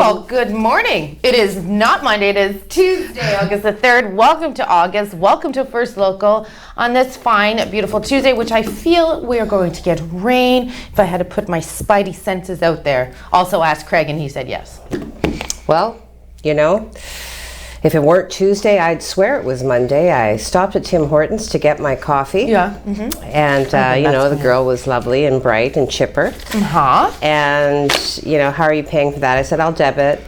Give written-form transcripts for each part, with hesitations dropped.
Well, good morning. It is not Monday, it is Tuesday, August the 3rd. Welcome to August. Welcome to First Local on this fine, beautiful Tuesday, which I feel we are going to get rain if I had to put my spidey senses out there. Also asked Craig and he said yes. Well, you know, if it weren't Tuesday, I'd swear it was Monday. I stopped at Tim Hortons to get my coffee. Yeah. And, you know, the girl was lovely and bright and chipper. And, you know, how are you paying for that? I said, I'll debit.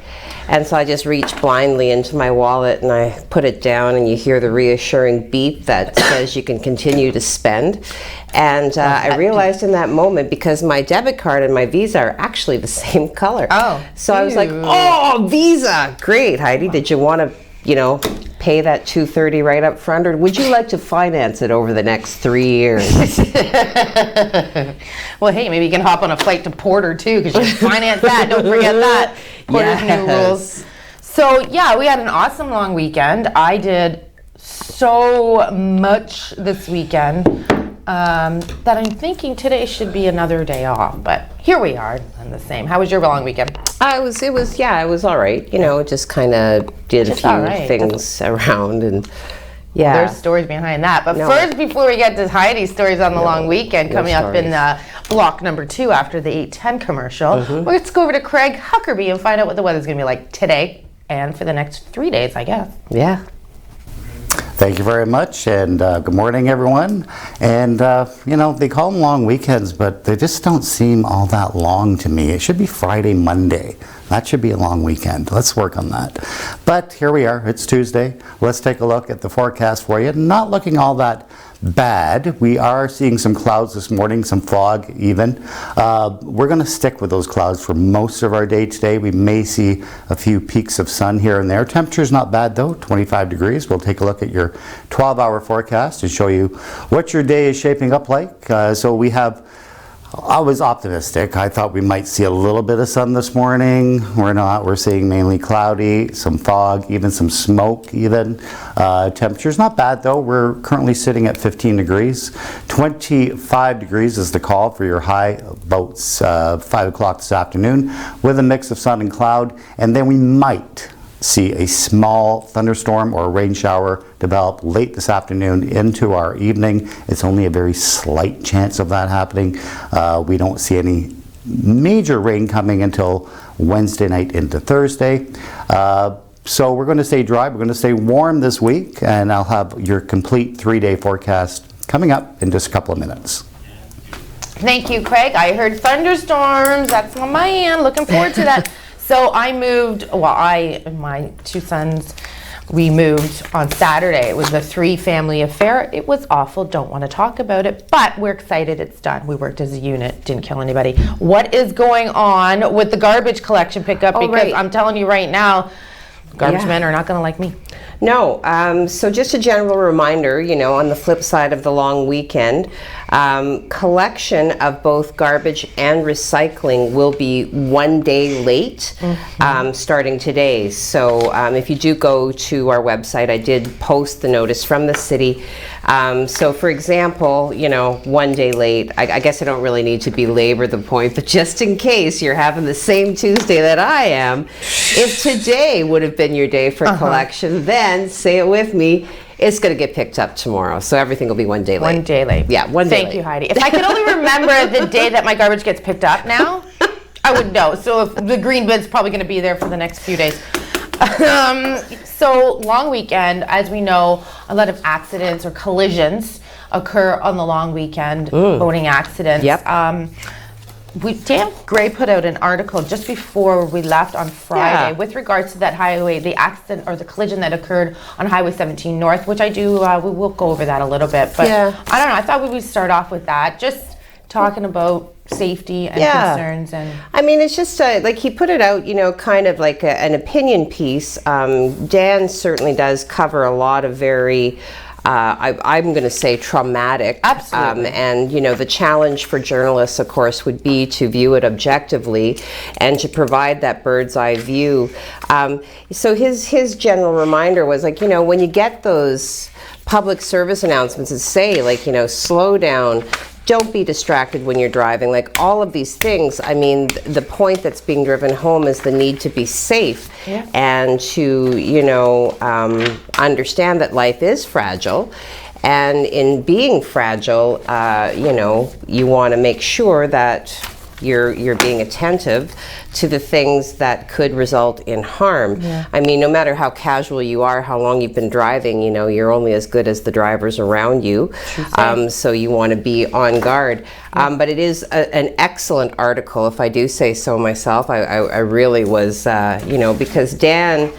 And so I just reached blindly into my wallet and I put it down, and you hear the reassuring beep that says you can continue to spend. And I realized in that moment, because my debit card and my Visa are actually the same color. Oh. So I was like, oh, Visa, great, Heidi. Did you want to, you know, pay that $230 right up front, or would you like to finance it over the next 3 years? Well, hey, maybe you can hop on a flight to Porter too, because you can finance that. Don't forget that. Porter's new rules. So yeah, we had an awesome long weekend. I did so much this weekend that I'm thinking today should be another day off. But here we are, and the same. How was your long weekend? It was all right. You know, just kind of did a few things around, and yeah. There's stories behind that. But first, before we get to Heidi's stories on the long weekend, coming up in block number 2 after the 8:10 commercial, let's go over to Craig Huckerby and find out what the weather's going to be like today and for the next 3 days, I guess. Yeah. Thank you very much, and good morning, everyone. And, you know, they call them long weekends, but they just don't seem all that long to me. It should be Friday, Monday. That should be a long weekend. Let's work on that. But here we are. It's Tuesday. Let's take a look at the forecast for you. Not looking all that bad. We are seeing some clouds this morning, some fog even. We're going to stick with those clouds for most of our day today. We may see a few peaks of sun here and there. Temperature's not bad though, 25 degrees. We'll take a look at your 12-hour forecast to show you what your day is shaping up like. So we have, I was optimistic. I thought we might see a little bit of sun this morning. We're not. We're seeing mainly cloudy, some fog, even some smoke even. Temperature's not bad though. We're currently sitting at 15 degrees. 25 degrees is the call for your high about 5 o'clock this afternoon, with a mix of sun and cloud. And then we might see a small thunderstorm or rain shower develop late this afternoon into our evening. It's only a very slight chance of that happening. We don't see any major rain coming until Wednesday night into Thursday. So we're going to stay dry, we're going to stay warm this week, and I'll have your complete 3-day forecast coming up in just a couple of minutes. Thank you, Craig. I heard thunderstorms. That's on my end. Looking forward to that. So I moved, well, I and my 2 sons, we moved on Saturday. It was a 3-family affair. It was awful. Don't want to talk about it, but we're excited it's done. We worked as a unit, didn't kill anybody. What is going on with the garbage collection pickup? Because I'm telling you right now, garbage men are not going to like me. No, so just a general reminder, you know, on the flip side of the long weekend, collection of both garbage and recycling will be 1 day late, starting today. So if you do go to our website, I did post the notice from the city. So for example, you know, 1 day late, I guess I don't really need to belabor the point, but just in case you're having the same Tuesday that I am, if today would have been your day for collection, then say it with me, it's going to get picked up tomorrow. So everything will be 1 day late. 1 day late. Yeah, 1 day late. Thank you, Heidi. If I could only remember the day that my garbage gets picked up now, I would know. So if the green bin's probably going to be there for the next few days. So long weekend, as we know, a lot of accidents or collisions occur on the long weekend, boating accidents. Yep. Dan Gray put out an article just before we left on Friday with regards to that highway, the accident or the collision that occurred on Highway 17 North, which I do, we will go over that a little bit. But I don't know, I thought we would start off with that, just talking about safety and concerns. And I mean, it's just like he put it out, you know, kind of like an opinion piece. Dan certainly does cover a lot of very I'm going to say traumatic. Absolutely. And, you know, the challenge for journalists, of course, would be to view it objectively and to provide that bird's eye view. So his general reminder was like, you know, when you get those public service announcements that say, like, you know, slow down, don't be distracted when you're driving. Like all of these things, I mean, the point that's being driven home is the need to be safe and to, you know, understand that life is fragile. And in being fragile, you know, you want to make sure that you're being attentive to the things that could result in harm. I mean, no matter how casual you are, how long you've been driving, you know, you're only as good as the drivers around you. So you want to be on guard. But it is an excellent article, if I do say so myself. I really was, you know, because Dan,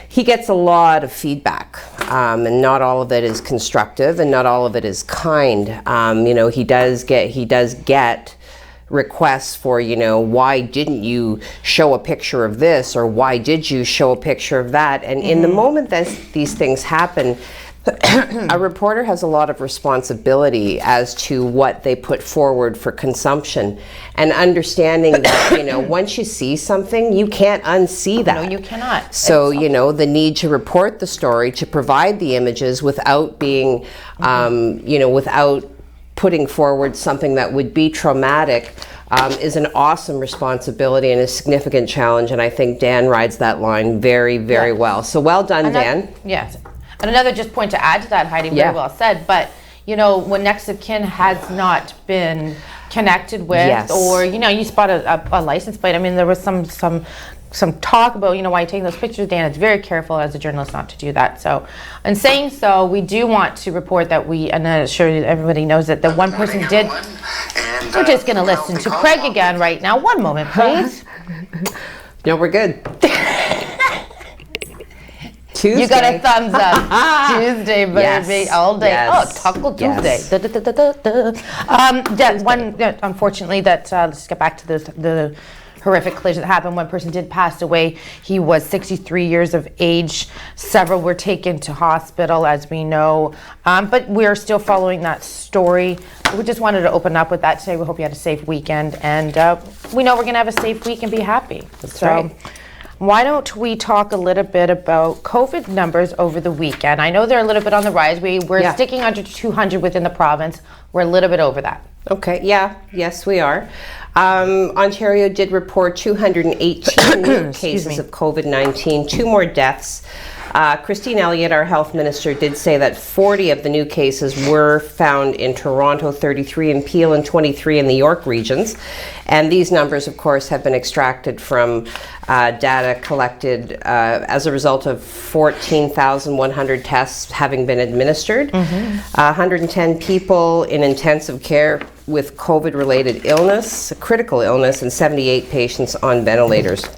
he gets a lot of feedback, and not all of it is constructive, and not all of it is kind. You know, he does get requests for, you know, why didn't you show a picture of this, or why did you show a picture of that? And in the moment that these things happen, a reporter has a lot of responsibility as to what they put forward for consumption, and understanding that, you know, once you see something, you can't unsee that. No, you cannot. So, you know, the need to report the story, to provide the images without being, you know, without putting forward something that would be traumatic, is an awesome responsibility and a significant challenge. And I think Dan rides that line very, very well. So well done, Dan. Yes. And another just point to add to that, Heidi, very well said, but you know, when next of kin has not been connected with, or, you know, you spot a license plate. I mean, there was some talk about, you know, why you're taking those pictures. Dan is very careful as a journalist not to do that. So, in saying so, we do want to report that and I'm sure everybody knows that the one person did. We're just going to listen to Craig again right now. One moment, please. No, we're good. Tuesday. You got a thumbs up. Tuesday, baby, all day. Oh, Taco Tuesday. Unfortunately, let's get back to the horrific collision that happened. One person did pass away. He was 63 years of age. Several were taken to hospital, as we know. But we're still following that story. We just wanted to open up with that today. We hope you had a safe weekend. And we know we're going to have a safe week and be happy. That's right. Why don't we talk a little bit about COVID numbers over the weekend? I know they're a little bit on the rise. We're sticking under 200 within the province. We're a little bit over that. Okay, yes, we are. Ontario did report 218 new cases of COVID-19, 2 more deaths. Christine Elliott, our health minister, did say that 40 of the new cases were found in Toronto, 33 in Peel, and 23 in the York regions. And these numbers, of course, have been extracted from data collected as a result of 14,100 tests having been administered, 110 people in intensive care with COVID-related illness, critical illness, and 78 patients on ventilators.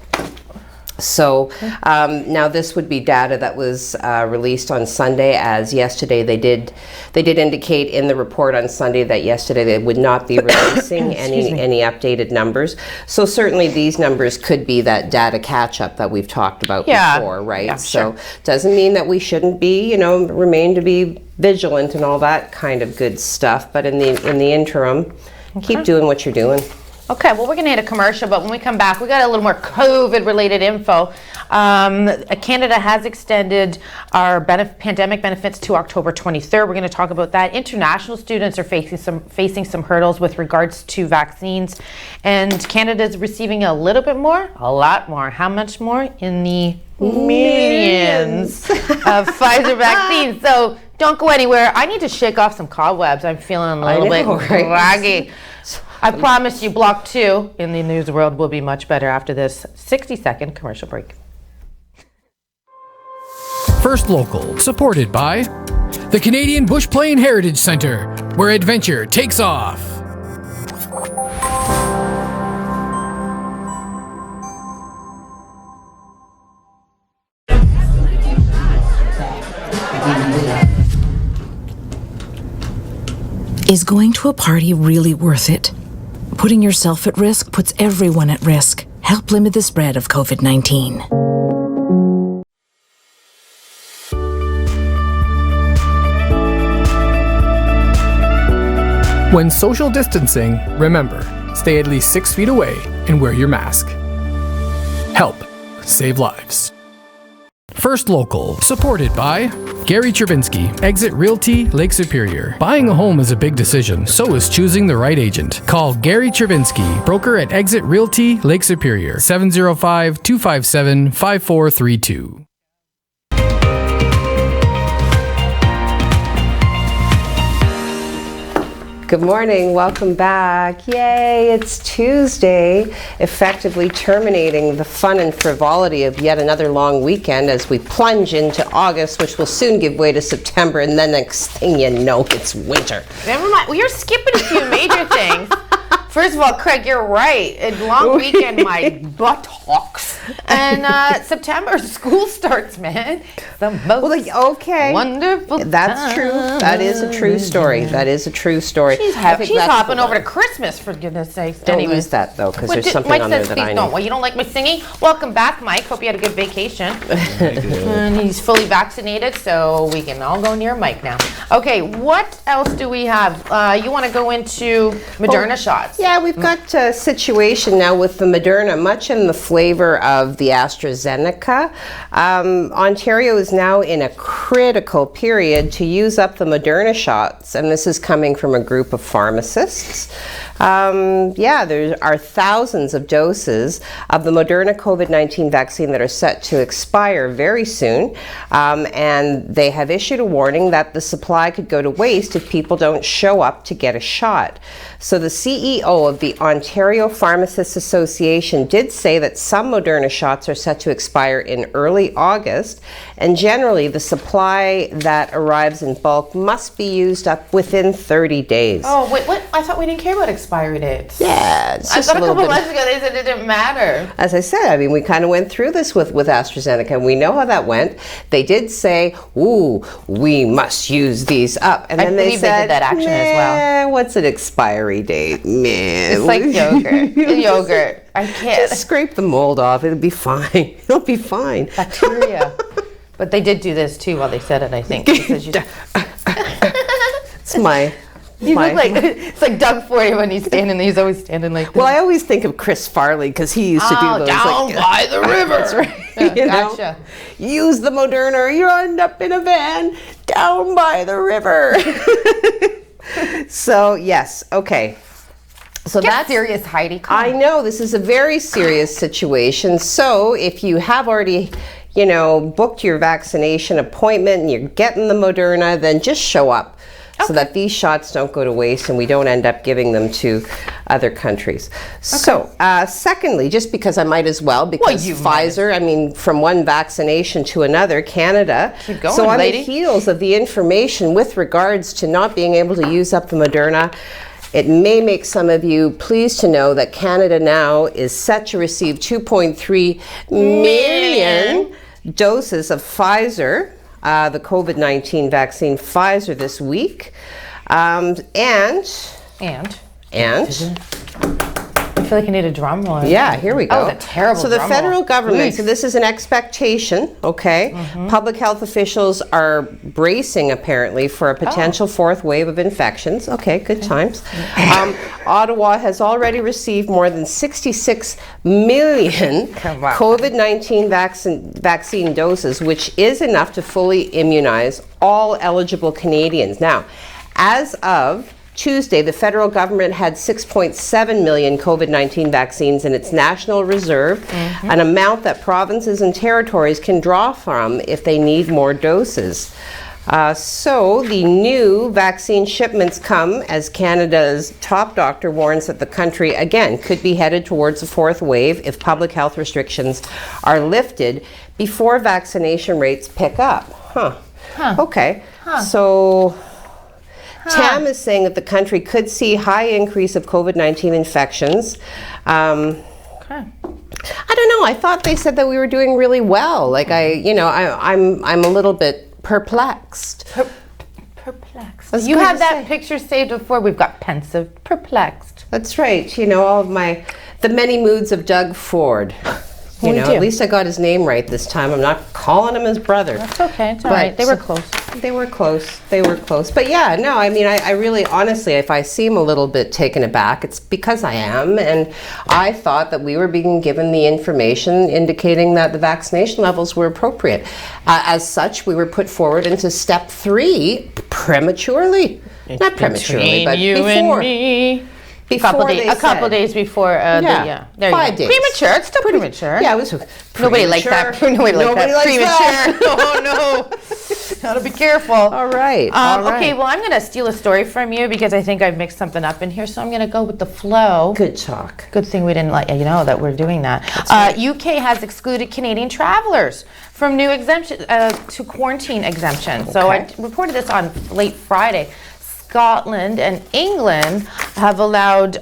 So now this would be data that was released on Sunday, as yesterday they did indicate in the report on Sunday that yesterday they would not be releasing any updated numbers. So certainly these numbers could be that data catch-up that we've talked about before, right? Yeah, so doesn't mean that we shouldn't be, remain to be vigilant and all that kind of good stuff. But in the interim, keep doing what you're doing. Okay, well, we're going to hit a commercial, but when we come back, we got a little more COVID-related info. Canada has extended our pandemic benefits to October 23rd. We're going to talk about that. International students are facing some hurdles with regards to vaccines, and Canada is receiving a little bit more, a lot more. How much more? In the millions of Pfizer vaccines. So don't go anywhere. I need to shake off some cobwebs. I'm feeling a little bit groggy. I promise you, Block 2 in the news world will be much better after this 60-second commercial break. First Local, supported by the Canadian Bush Plain Heritage Centre, where adventure takes off. Is going to a party really worth it? Putting yourself at risk puts everyone at risk. Help limit the spread of COVID-19. When social distancing, remember, stay at least 6 feet away and wear your mask. Help save lives. First Local, supported by Gary Chervinsky, Exit Realty, Lake Superior. Buying a home is a big decision, so is choosing the right agent. Call Gary Chervinsky, broker at Exit Realty, Lake Superior, 705-257-5432. Good morning, welcome back. Yay, it's Tuesday, effectively terminating the fun and frivolity of yet another long weekend as we plunge into August, which will soon give way to September, and then next thing you know, it's winter. Never mind. Well, you're skipping a few major things. First of all, Craig, you're right. A long weekend, my buttocks. And September, school starts, man. The most wonderful That's time. true. That is a true story. That is a true story. She's hopping over to Christmas, for goodness sakes. Don't Anyway. lose that, though, because there's something Mike on says, there that please I don't. know. Well, you don't like my singing? Welcome back, Mike. Hope you had a good vacation. And he's fully vaccinated, so we can all go near Mike now. Okay, what else do we have? You want to go into Moderna shots? Yeah, we've got a situation now with the Moderna, much in the flavor of the AstraZeneca. Ontario is now in a critical period to use up the Moderna shots, and this is coming from a group of pharmacists. There are thousands of doses of the Moderna COVID-19 vaccine that are set to expire very soon, and they have issued a warning that the supply could go to waste if people don't show up to get a shot. So the CEO of the Ontario Pharmacists Association did say that some Moderna shots are set to expire in early August, and generally the supply that arrives in bulk must be used up within 30 days. Oh, wait, what? I thought we didn't care about expiry dates. Yeah, it's I just thought a little couple bit. months ago they said it didn't matter. As I said, I mean, we kind of went through this with AstraZeneca, and we know how that went. They did say, ooh, we must use these up. And I then they believe they said, did that action as well. What's an expiry date? Meh. It's like yogurt. Yogurt. I can't. Just scrape the mold off. It'll be fine. It'll be fine. Bacteria. But they did do this too while they said it, I think. Because you It's my... look like, it's like Doug Ford when he's standing there. He's always standing like this. Well, I always think of Chris Farley because he used to do those. Down by the river. That's right. Yeah, You know? gotcha. Use the Moderna or you end up in a van down by the river. So, yes, okay. So Get that's serious, Heidi. Come I on. know this is a very serious situation. So if you have already, booked your vaccination appointment and you're getting the Moderna, then just show up so that these shots don't go to waste and we don't end up giving them to other countries. So, secondly, just because I might as well, because you might. Pfizer, I mean, from one vaccination to another, Canada. Keep going, so on lady. the heels of the information with regards to not being able to use up the Moderna, it may make some of you pleased to know that Canada now is set to receive 2.3 million doses of Pfizer, the COVID-19 vaccine Pfizer this week. And I feel like I need a drum roll. yeah, here we go. That was a terrible So the drum federal roll. government, Oof. so this is an expectation, okay? Public health officials are bracing apparently for a potential fourth wave of infections. Okay, good times. Ottawa has already received more than 66 million Come on. COVID-19 vaccine doses, which is enough to fully immunize all eligible Canadians. Now, as of Tuesday, the federal government had 6.7 million COVID-19 vaccines in its national reserve, an amount that provinces and territories can draw from if they need more doses. So the new vaccine shipments come as Canada's top doctor warns that the country, again, could be headed towards a fourth wave if public health restrictions are lifted before vaccination rates pick up. Okay. So TAM is saying that the country could see high increase of COVID-19 infections. I don't know. I thought they said that we were doing really well. Like I'm a little bit perplexed. Perplexed. That's You good had to that say. picture saved before. We've got pensive, perplexed. That's right. All of the many moods of Doug Ford. You What know, did you at do? least I got his name right this time. I'm not calling him his brother. It's okay. It's all But- right. They were close. They were close. They were close. But yeah, no, I mean, I really, honestly, if I seem a little bit taken aback, it's because I am. And I thought that we were being given the information indicating that the vaccination levels were appropriate. As such, we were put forward into step 3 prematurely. Not prematurely, but you before. and me. A couple They days before. There 5 you go. days. Premature. It's still premature. Yeah, it was Nobody likes that. premature. Nobody likes that. likes Premature. Oh no. Gotta be careful. All right. all right. Okay, well, I'm gonna steal a story from you because I think I've mixed something up in here. So I'm gonna go with the flow. Good talk. Good thing we didn't let you know that we're doing that. UK has excluded Canadian travelers from new exemption to quarantine exemption. So I reported this on late Friday. Scotland and England have allowed,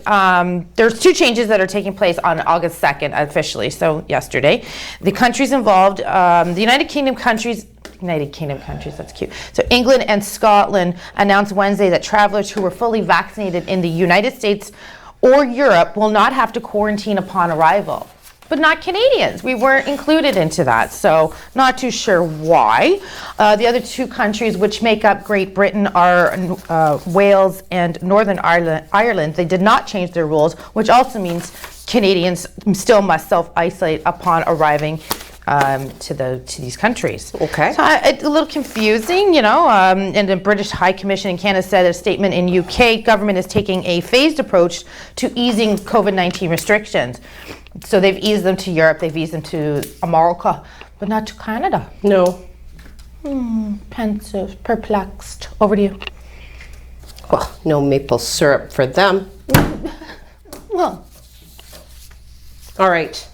there's 2 changes that are taking place on August 2nd officially, so yesterday. The countries involved, the United Kingdom countries, that's cute. So England and Scotland announced Wednesday that travelers who were fully vaccinated in the United States or Europe will not have to quarantine upon arrival. But not Canadians. We weren't included into that, so not too sure why. The other 2 countries which make up Great Britain are Wales and Northern Ireland. They did not change their rules, which also means Canadians still must self-isolate upon arriving to these countries. Okay. So it's a little confusing, you know, and the British High Commission in Canada said a statement in UK government is taking a phased approach to easing COVID-19 restrictions. So they've eased them to Europe, they've eased them to America, but not to Canada. No. Pensive, perplexed. Over to you. Well, no maple syrup for them. Well, All right.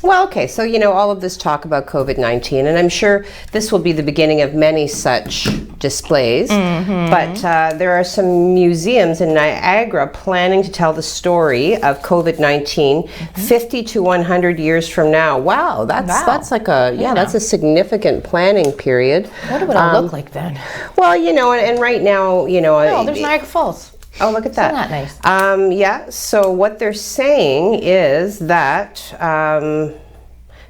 Well, okay, so you know all of this talk about COVID-19, and I'm sure this will be the beginning of many such displays. But there are some museums in Niagara planning to tell the story of COVID-19 50 to 100 years from now. Wow, that's like a that's a significant planning period. what would it look like then? Well, you know, and right now, you know, Oh, there's Niagara Falls. oh, look at that. Isn't that nice? Yeah, so what they're saying is that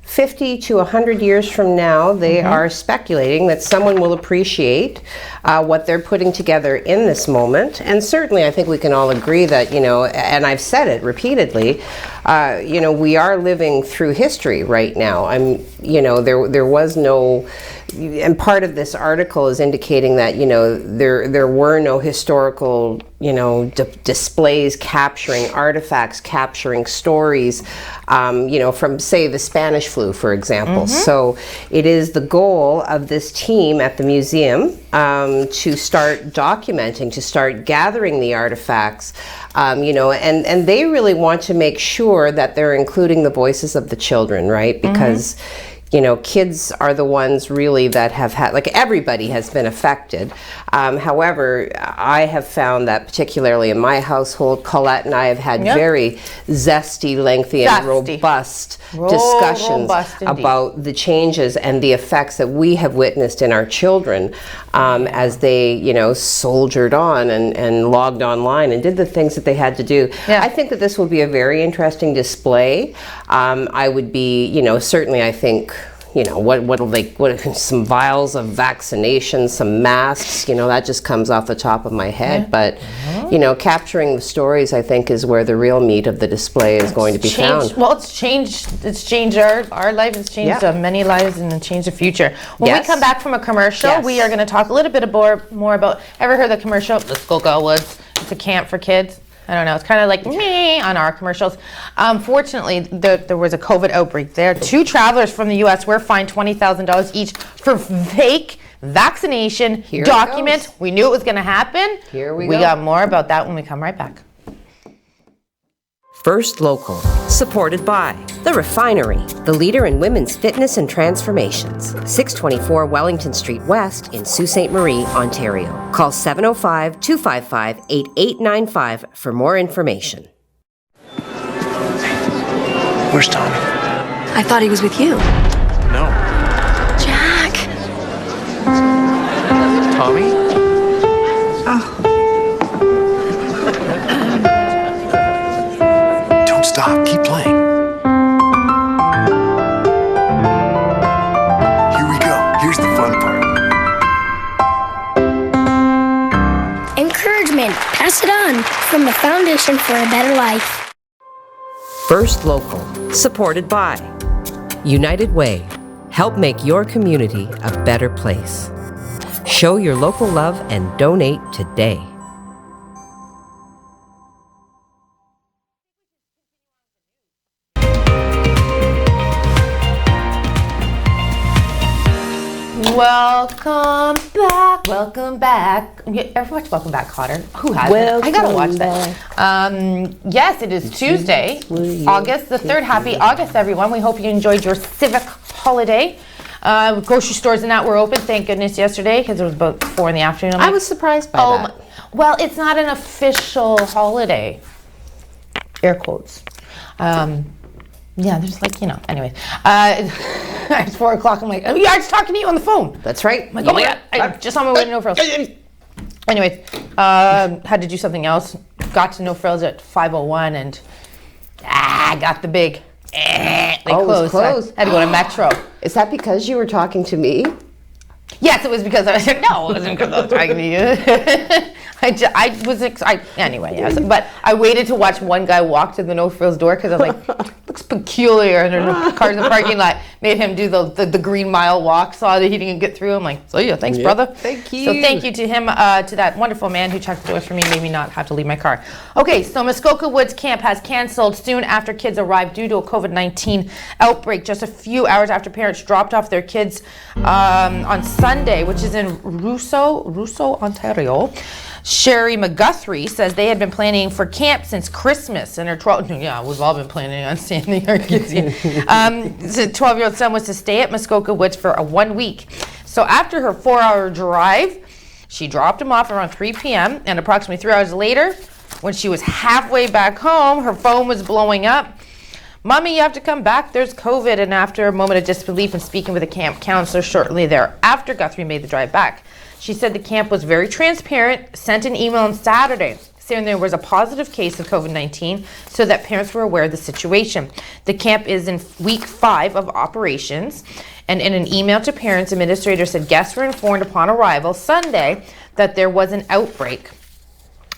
50 to 100 years from now, they are speculating that someone will appreciate what they're putting together in this moment. And certainly I think we can all agree that, you know, and I've said it repeatedly, you know, we are living through history right now. You know, there was no, and part of this article is indicating that, you know, there were no historical, you know, displays capturing artifacts, capturing stories, you know, from say the Spanish flu, for example. So it is the goal of this team at the museum to start documenting, to start gathering the artifacts, you know, and they really want to make sure that they're including the voices of the children, right? Because you know, kids are the ones really that have had, like everybody has been affected. However, I have found that particularly in my household, Colette and I have had very zesty, lengthy, and robust discussions about the changes and the effects that we have witnessed in our children as they, you know, soldiered on and logged online and did the things that they had to do. I think that this will be a very interesting display. I would be, you know, certainly I think, you know, what some vials of vaccination, some masks, you know, that just comes off the top of my head. But, you know, capturing the stories, I think, is where the real meat of the display is going to be found. Well, it's changed our life, it's changed many lives, and it's changed the future. When we come back from a commercial, we are going to talk a little bit more about, ever heard the commercial, Let's Go Go Woods? It's a camp for kids. I don't know, it's kind of like me on our commercials. Fortunately, there was a COVID outbreak there. 2 travelers from the U.S. were fined $20,000 each for fake vaccination documents. We knew it was going to happen. Here we go. We got more about that when we come right back. First Local, supported by The Refinery, the leader in women's fitness and transformations. 624 Wellington Street West in Sault Ste. Marie, Ontario. Call 705-255-8895 for more information. Where's Tommy? I thought he was with you. No. Jack! Tommy? Don't stop. Keep playing. encouragement. Pass it on from the Foundation for a Better Life. First Local, supported by United Way. Help make your community a better place. Show your local love and donate today. Welcome back. Welcome back. Everyone's welcome back, Cotter. Who hasn't? I gotta watch that. Yes, it is Tuesday, August the 3rd. Happy August, everyone. We hope you enjoyed your civic holiday. Grocery stores and that were open, thank goodness, yesterday because it was about 4 in the afternoon. I was surprised by that. Well, it's not an official holiday. Air quotes. Yeah, there's like, anyways. It's 4 o'clock. I'm like, oh, yeah, I was talking to you on the phone. That's right. I'm like, oh my God, I'm just on my way to No Frills. Anyways, had to do something else. Got to No Frills at 5:01 and got the big, they closed. So I had to go to Metro. Is that because you were talking to me? Yes, it was because I said, no, it wasn't because I was talking to you. Anyway, yes. But I waited to watch one guy walk to the No Frills door because I was like, looks peculiar. And there are no cars in the parking lot. Made him do the Green Mile walk. Saw that he didn't get through. I'm like, so yeah, thanks, brother. Thank you. So thank you to him, to that wonderful man who checked the doors for me, made me not have to leave my car. Okay, so Muskoka Woods Camp has canceled soon after kids arrived due to a COVID-19 outbreak. Just a few hours after parents dropped off their kids on Sunday, which is in Russo, Ontario. Sherry McGuthrie says they had been planning for camp since Christmas, and her 12-year-old son was to stay at Muskoka Woods for 1 week. So after her 4-hour drive, she dropped him off around 3 p.m. and approximately 3 hours later, when she was halfway back home, her phone was blowing up. Mommy, you have to come back. There's COVID. And after a moment of disbelief and speaking with a camp counselor shortly thereafter, Guthrie made the drive back. She said the camp was very transparent, sent an email on Saturday saying there was a positive case of COVID-19 so that parents were aware of the situation. The camp is in week 5 of operations, and in an email to parents, administrator said guests were informed upon arrival Sunday that there was an outbreak.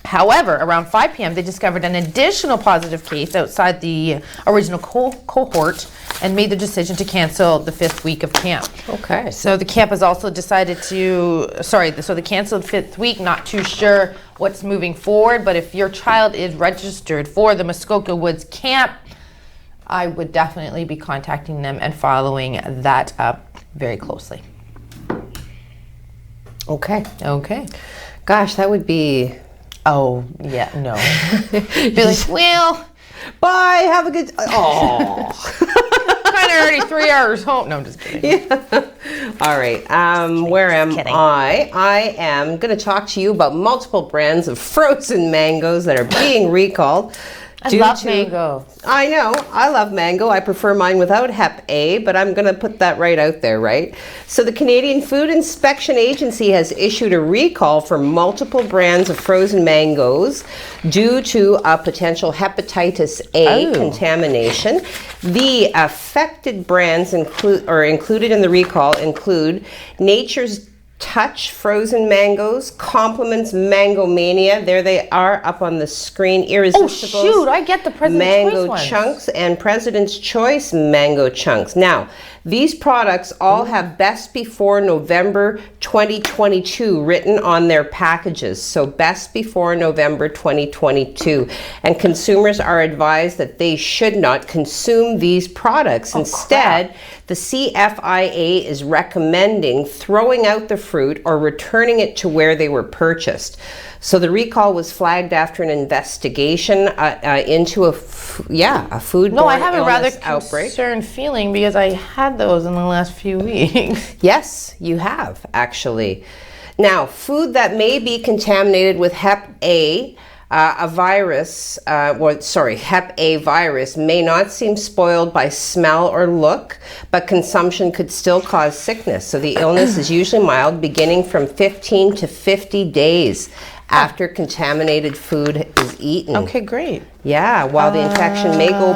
However, around 5 p.m., they discovered an additional positive case outside the original cohort and made the decision to cancel the 5th week of camp. Okay. So the camp has also decided so the canceled 5th week, not too sure what's moving forward, but if your child is registered for the Muskoka Woods camp, I would definitely be contacting them and following that up very closely. Okay. Gosh, that would be... Oh, yeah, no. Be like, well, bye, have a good... Oh. Kind of already 3 hours home. No, I'm just kidding. Yeah. All right, where am I? I am going to talk to you about multiple brands of frozen mangoes that are being recalled. I love mango. I know. I love mango. I prefer mine without Hep A, but I'm going to put that right out there, right? So the Canadian Food Inspection Agency has issued a recall for multiple brands of frozen mangoes due to a potential hepatitis A contamination. The affected brands included in the recall include Nature's Touch frozen mangoes, Compliments Mango Mania. There they are up on the screen. Irresistibles. Oh shoot, I get the President's Mango Choice Chunks and President's Choice Mango Chunks. Now, these products all have best before November 2022 written on their packages. So best before November 2022. And consumers are advised that they should not consume these products. Instead, the CFIA is recommending throwing out the fruit or returning it to where they were purchased. So the recall was flagged after an investigation into a foodborne No, I have a rather outbreak. concerned feeling because I had those in the last few weeks. Yes, you have, actually. Now, food that may be contaminated with Hep A, Hep A virus may not seem spoiled by smell or look, but consumption could still cause sickness. So the illness is usually mild, beginning from 15 to 50 days after contaminated food is eaten. Okay, great. Yeah, while the infection may go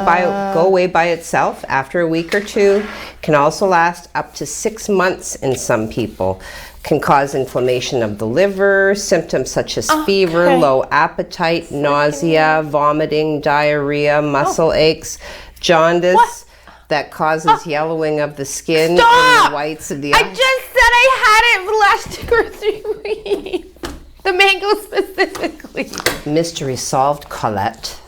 away by itself after a week or two, can also last up to 6 months in some people. Can cause inflammation of the liver, symptoms such as fever, low appetite, nausea, vomiting, diarrhea, muscle aches, jaundice. That causes yellowing of the skin and the whites of the eyes. I just said I had it for the last 2 or 3 weeks. The mango specifically. Mystery solved, Colette.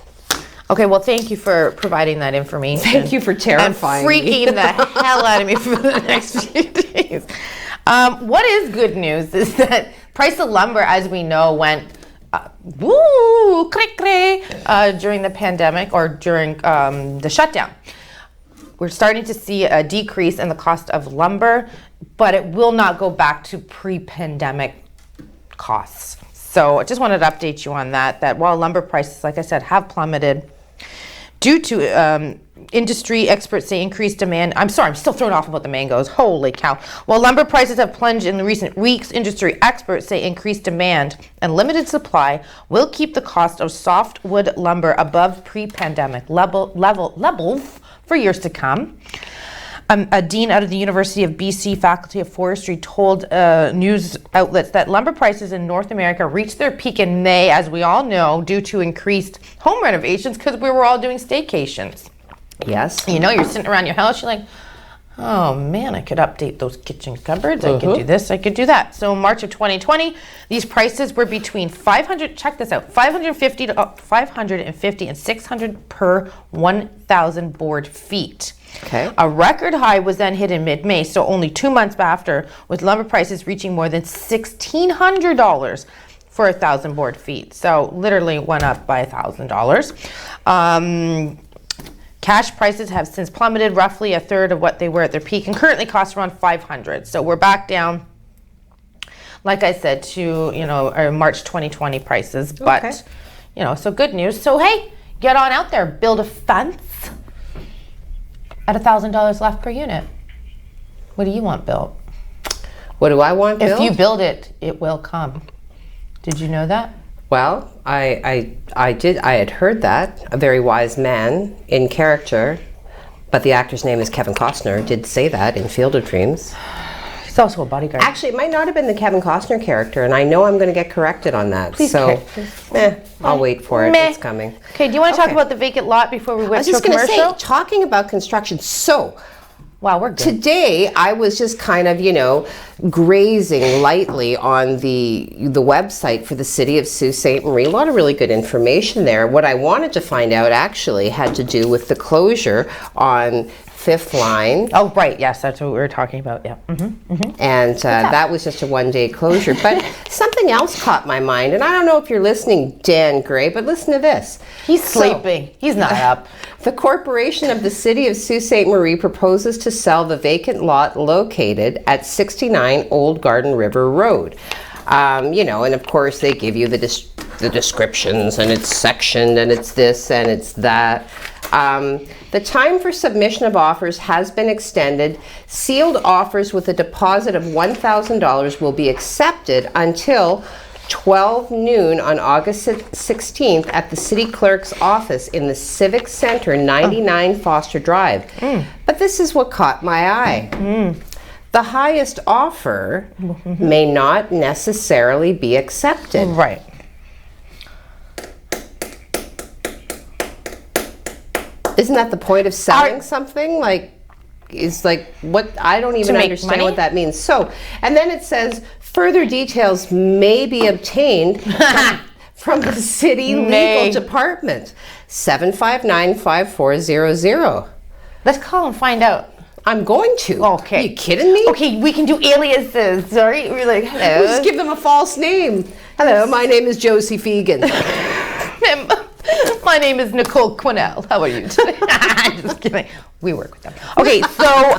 Okay, well, thank you for providing that information. Thank you for terrifying and freaking me. the hell out of me for the next few days. What is good news is that price of lumber, as we know, went during the pandemic or during the shutdown. We're starting to see a decrease in the cost of lumber, but it will not go back to pre-pandemic costs. So I just wanted to update you on that while lumber prices, like I said, have plummeted due to industry experts say increased demand. I'm sorry, I'm still thrown off about the mangoes. Holy cow. While lumber prices have plunged in the recent weeks, industry experts say increased demand and limited supply will keep the cost of softwood lumber above pre-pandemic levels for years to come. A dean out of the University of BC Faculty of Forestry told news outlets that lumber prices in North America reached their peak in May, as we all know, due to increased home renovations because we were all doing staycations. Yes. You know, you're sitting around your house, you're like, oh man, I could update those kitchen cupboards. I could do this, I could do that. So in March of 2020, these prices were between 550 and 600 per 1,000 board feet. Okay. A record high was then hit in mid-May, so only 2 months after, with lumber prices reaching more than $1,600 for 1,000 board feet. So literally went up by $1,000. Cash prices have since plummeted roughly a third of what they were at their peak and currently cost around $500. So we're back down, like I said, to our March 2020 prices. But so good news. So hey, get on out there, build a fence at $1,000 left per unit. What do you want built? What do I want built? If you build it, it will come. Did you know that? Well, I did. I had heard that. A very wise man in character, but the actor's name is Kevin Costner, did say that in Field of Dreams. He's also a bodyguard. Actually, it might not have been the Kevin Costner character, and I know I'm going to get corrected on that. Please I'll wait for it. It's coming. Okay, do you want to talk about the vacant lot before we went to a I was just going to commercial? say, talking about construction, Wow, we're good. today I was just kind of, grazing lightly on the website for the city of Sault Ste. Marie. A lot of really good information there. What I wanted to find out actually had to do with the closure on 5th Line. Oh, right. Yes, that's what we were talking about. Yeah. And that was just a one-day closure. But something else caught my mind, and I don't know if you're listening, Dan Gray, but listen to this. He's sleeping. He's not up. The corporation of the city of Sault Ste. Marie proposes to sell the vacant lot located at 69 Old Garden River Road. And of course they give you the descriptions, and it's sectioned, and it's this, and it's that. The time for submission of offers has been extended. Sealed offers with a deposit of $1,000 will be accepted until 12 noon on August 16th at the city clerk's office in the Civic Center, 99 Foster Drive. But this is what caught my eye. The highest offer may not necessarily be accepted. Right. Isn't that the point of selling something? What? I don't even understand money? what that means. So, and then it says further details may be obtained from the city legal department. 759-5400. Let's call and find out. I'm going to. Okay. Are you kidding me? Okay, we can do aliases. Sorry, we're like, hello. We'll just give them a false name. Hello, my name is Josie Fegan. My name is Nicole Quinnell. How are you today? Just kidding. We work with them. Okay, so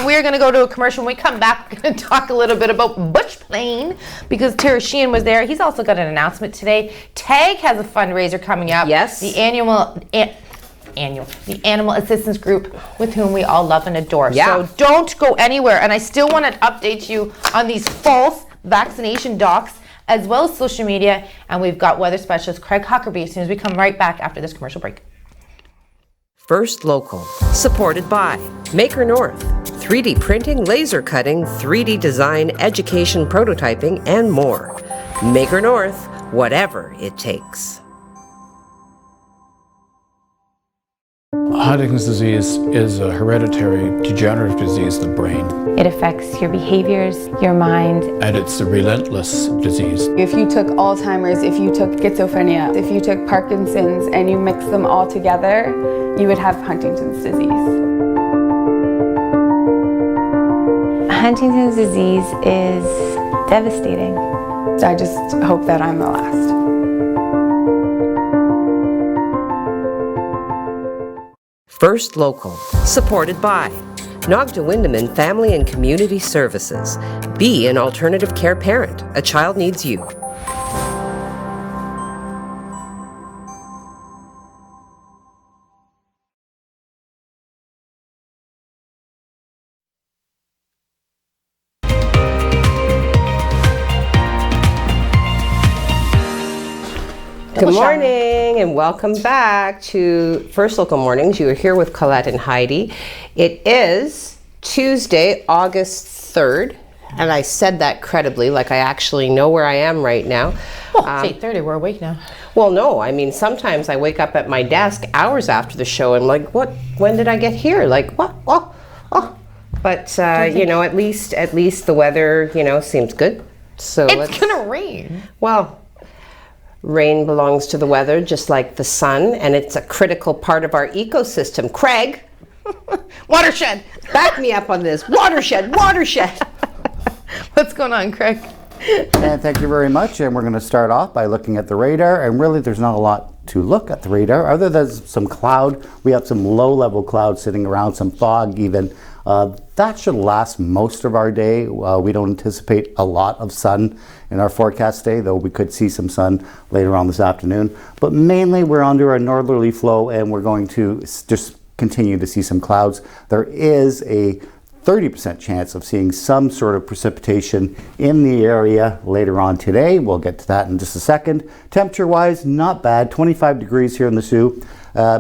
we're going to go to a commercial. When we come back, we're going to talk a little bit about Bush Plane because Tara Sheehan was there. He's also got an announcement today. TAG has a fundraiser coming up. Yes. The Animal Assistance Group with whom we all love and adore. Yeah. So don't go anywhere. And I still want to update you on these false vaccination docs as well as social media. And we've got weather specialist Craig Huckerby as soon as we come right back after this commercial break. First Local, supported by Maker North, 3D printing, laser cutting, 3D design, education, prototyping, and more. Maker North, whatever it takes. Huntington's disease is a hereditary degenerative disease of the brain, It affects your behaviors, your mind. and it's a relentless disease. If you took Alzheimer's, if you took schizophrenia, if you took Parkinson's and you mix them all together, you would have Huntington's disease. Huntington's disease is devastating. I just hope that I'm the last. First Local, supported by Aug3 Family and Community Services. Be an alternative care parent. A child needs you. Good morning and welcome back to First Local Mornings. You are here with Colette and Heidi. It is Tuesday, August 3rd, and I said that credibly, like I actually know where I am right now. Well, it's 8:30. We're awake now. Well, no, I mean, sometimes I wake up at my desk hours after the show and like, what? When did I get here? Like, what? Oh. But, you know, at least the weather, you know, seems good. So It's gonna rain. Well, rain belongs to the weather just like the sun, and it's a critical part of our ecosystem. Craig, Watershed. back me up on this. Watershed. What's going on, Craig? And thank you very much. And we're going to start off by looking at the radar. And really, there's not a lot to look at the radar other than some cloud. We have some low-level clouds sitting around, some fog even. That should last most of our day. We don't anticipate a lot of sun in our forecast day, though we could see some sun later on this afternoon. But mainly, we're under a northerly flow, and we're going to just continue to see some clouds. There is a 30% chance of seeing some sort of precipitation in the area later on today. We'll get to that in just a second. Temperature-wise, not bad. 25 degrees here in the Sault.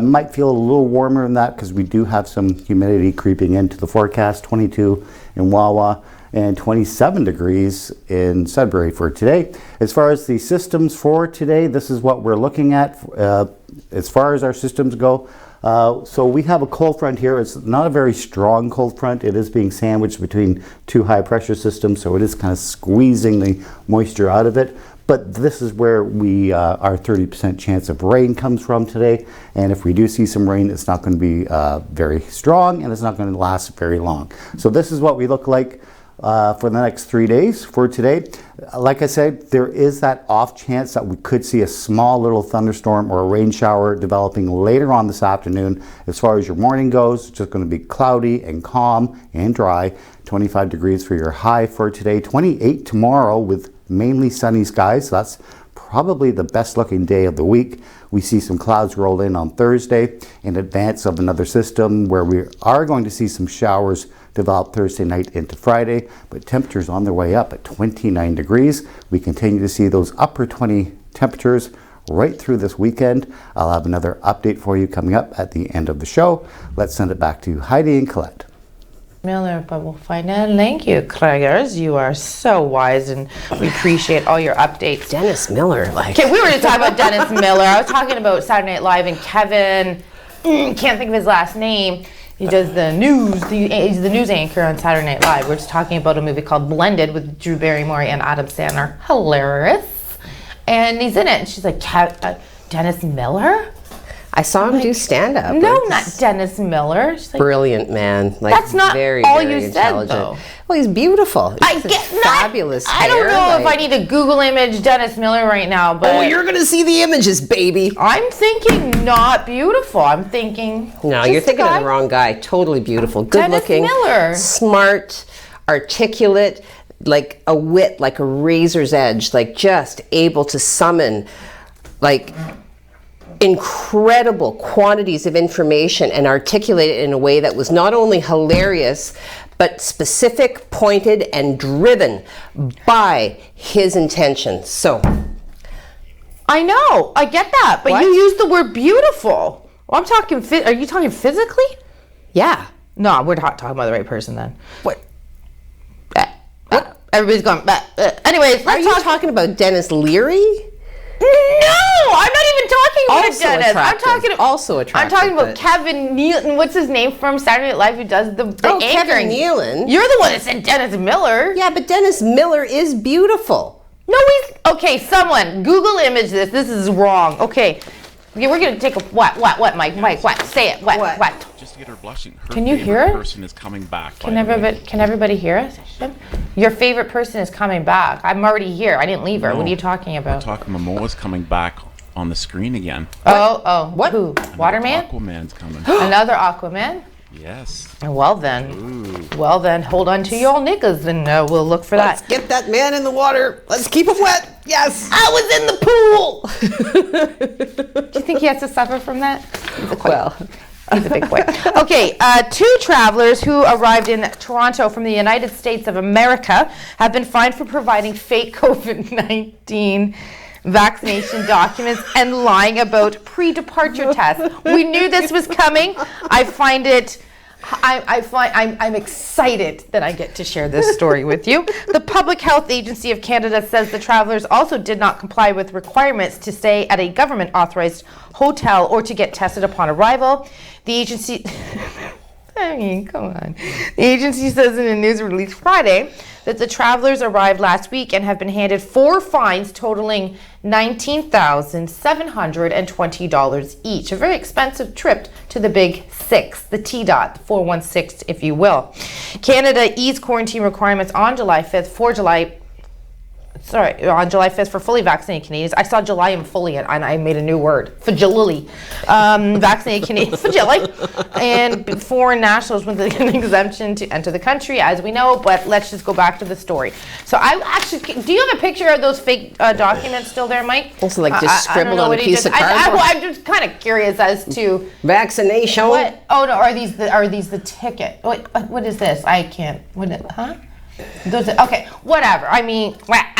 Might feel a little warmer than that because we do have some humidity creeping into the forecast. 22 in Wawa and 27 degrees in Sudbury for today. As far as the systems for today, this is what we're looking at as far as our systems go. So we have a cold front here. It's not a very strong cold front. It is being sandwiched between two high pressure systems, so it is kind of squeezing the moisture out of it. But this is where our 30% chance of rain comes from today. And if we do see some rain, it's not going to be very strong, and it's not going to last very long. So this is what we look like for the next 3 days for today. Like I said, there is that off chance that we could see a small little thunderstorm or a rain shower developing later on this afternoon. As far as your morning goes, it's just going to be cloudy and calm and dry. 25 degrees for your high for today. 28 tomorrow with mainly sunny skies. So that's probably the best looking day of the week. We see some clouds roll in on Thursday in advance of another system where we are going to see some showers develop Thursday night into Friday, but temperatures on their way up at 29 degrees. We continue to see those upper 20 temperatures right through this weekend. I'll have another update for you coming up at the end of the show. Let's send it back to Heidi and Colette. Miller, but we'll find out. Thank you, Craigers. You are so wise, and we appreciate all your updates. Dennis Miller, like. Okay, we were just talking about Dennis Miller. I was talking about Saturday Night Live and Kevin. Can't think of his last name. He does the news. He's the news anchor on Saturday Night Live. We're just talking about a movie called Blended with Drew Barrymore and Adam Sandler. Hilarious. And he's in it. And she's like, Dennis Miller? I saw him do stand-up. No, not Dennis Miller. She's like, brilliant man. Like, that's not very, all very you intelligent. said, though. Well, he's beautiful. Fabulous hair. I don't know like, if I need to Google image Dennis Miller right now, but... Oh, you're going to see the images, baby. I'm thinking not beautiful. I'm thinking... No, you're thinking of the wrong guy. Totally beautiful. Good-looking. Dennis Miller. Smart, articulate, like a wit, like a razor's edge, like just able to summon, like... incredible quantities of information and articulate it in a way that was not only hilarious, but specific, pointed, and driven by his intentions. So, I know, I get that, but you used the word beautiful. Well, I'm talking, are you talking physically? Yeah. No, we're not talking about the right person then. What? Everybody's going, anyways, Are you talking about Dennis Leary? No, I'm not even talking about Also Dennis. attractive. Also attractive. I'm talking about Kevin Nealon. What's his name from Saturday Night Live who does the Kevin anchoring? Nealon. You're the one that said Dennis Miller. Yeah, but Dennis Miller is beautiful. No, he's okay. Someone Google image this. This is wrong. Okay, we're gonna take a what, Mike, what? Say it. What? Just to get her blushing. Her Can you hear it? Person is coming back. Can everybody hear us? Your favorite person is coming back. I'm already here. I didn't leave her. No, What are you talking about? We're talking Momoa's coming back on the screen again. Oh, what? Who? Waterman? Aquaman's coming. Another Aquaman? Yes. Well then, hold on to your knickers and we'll look for Let's that. get that man in the water. Let's keep him wet. Yes. I was in the pool. Do you think he has to suffer from that? He's a big boy. Okay, 2 travelers who arrived in Toronto from the United States of America have been fined for providing fake COVID-19 vaccination documents and lying about pre-departure tests. We knew this was coming. I'm excited that I get to share this story with you. The Public Health Agency of Canada says the travelers also did not comply with requirements to stay at a government-authorized hotel or to get tested upon arrival. The agency... I mean, come on. The agency says in a news release Friday that the travelers arrived last week and have been handed 4 fines totaling $19,720 each. A very expensive trip to the Big Six, the T-Dot, the 416, if you will. Canada eased quarantine requirements on July 5th on July 5th for fully vaccinated Canadians. I saw July and fully, and I made a new word, Fajilili. Vaccinated Canadians, Fajili. And foreign nationals with an exemption to enter the country, as we know, but let's just go back to the story. So I actually, do you have a picture of those fake documents still there, Mike? Also like just scribbled on a piece of cardboard? I'm just kind of curious as to... Vaccination. What? Oh no, are these the ticket? What is this? I can't, okay, whatever. I mean, okay.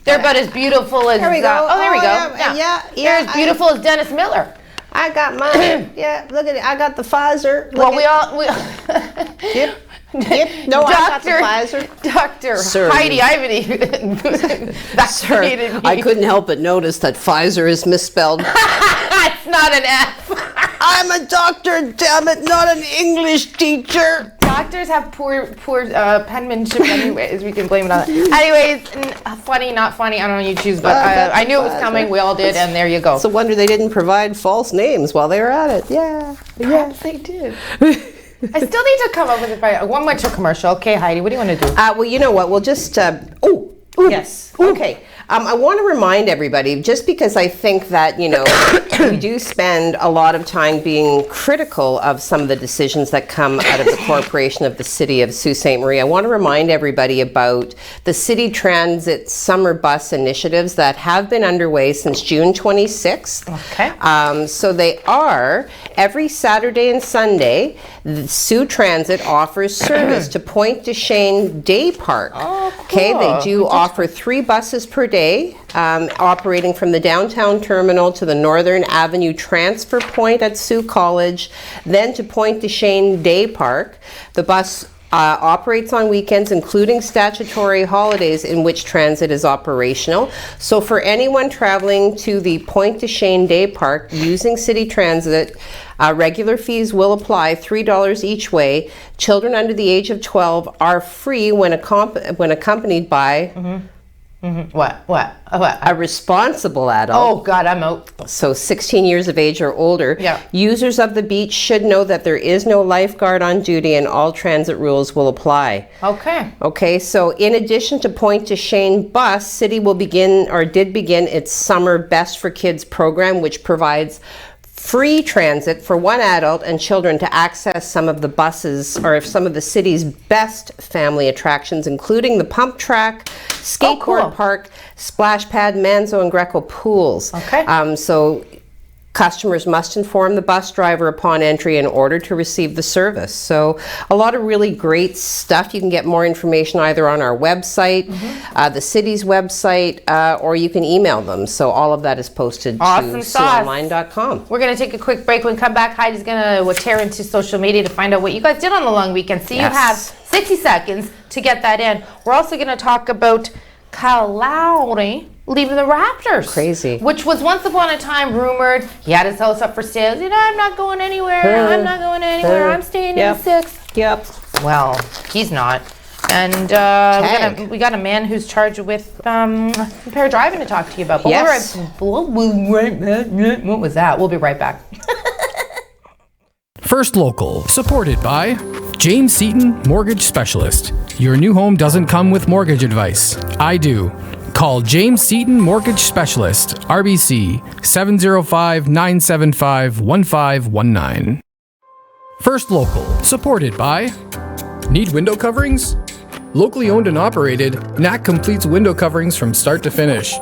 They're about as beautiful as... There we go. There we go. Yeah. They're as beautiful as Dennis Miller. I got mine. Yeah, look at it. I got the Pfizer. Yep. No, I got the Pfizer. Dr. Heidi, I haven't even vaccinated me. I couldn't help but notice that Pfizer is misspelled. It's not an F. I'm a doctor, damn it, not an English teacher. Doctors have poor penmanship anyways. We can blame it on that. Anyways, funny, not funny, I don't know, you choose, but I knew it was coming. We all did, and there you go. It's a wonder they didn't provide false names while they were at it. Yeah. Yes, they did. I still need to come up with one more commercial. Okay, Heidi, what do you want to do? Well, you know what? We'll just... Yes. Okay. I want to remind everybody, just because I think that, we do spend a lot of time being critical of some of the decisions that come out of the corporation of the city of Sault Ste. Marie, I want to remind everybody about the City Transit summer bus initiatives that have been underway since June 26th. Okay. So they are, every Saturday and Sunday, the Sault Transit offers service to Pointe du Chêne Day Park. Oh, cool. Okay, they do offer 3 buses per day, operating from the downtown terminal to the Northern Avenue transfer point at Sault College, then to Pointe du Chêne Day Park. The bus operates on weekends, including statutory holidays in which transit is operational. So for anyone traveling to the Pointe du Chêne Day Park using City Transit, regular fees will apply, $3 each way. Children under the age of 12 are free when accompanied by... What? A responsible adult. Oh, God, I'm out. So 16 years of age or older. Yeah. Users of the beach should know that there is no lifeguard on duty and all transit rules will apply. Okay, so in addition to Pointe du Chêne Bus, City will begin its Summer Best for Kids program, which provides free transit for one adult and children to access some of the buses or some of the city's best family attractions, including the pump track, skateboard park, splash pad, Manzo, and Greco pools. Okay. So customers must inform the bus driver upon entry in order to receive the service. So a lot of really great stuff. You can get more information either on our website, the city's website, or you can email them. So all of that is posted to SaultOnline.com. We're going to take a quick break. When we come back, Heidi's going to tear into social media to find out what you guys did on the long weekend. So you have 60 seconds to get that in. We're also going to talk about Kyle Lowry leaving the Raptors. Crazy. Which was once upon a time rumored. He had his house up for sale. You know, I'm not going anywhere. I'm not going anywhere. I'm staying in the sixth. Well, he's not. And we got a man who's charged with impaired driving to talk to you about. But what was that? We'll be right back. First Local, supported by James Seaton Mortgage Specialist. Your new home doesn't come with mortgage advice. I do. Call James Seaton Mortgage Specialist, RBC 705-975-1519. First Local, supported by Need window coverings? Locally owned and operated, NAC completes window coverings from start to finish.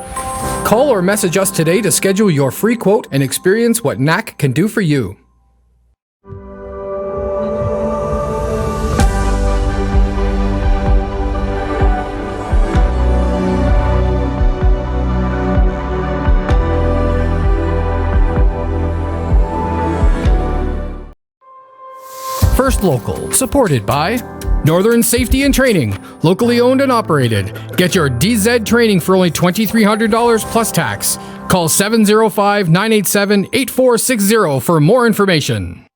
Call or message us today to schedule your free quote and experience what NAC can do for you. First Local, supported by Northern Safety and Training, locally owned and operated. Get your DZ training for only $2,300 plus tax. Call 705-987-8460 for more information.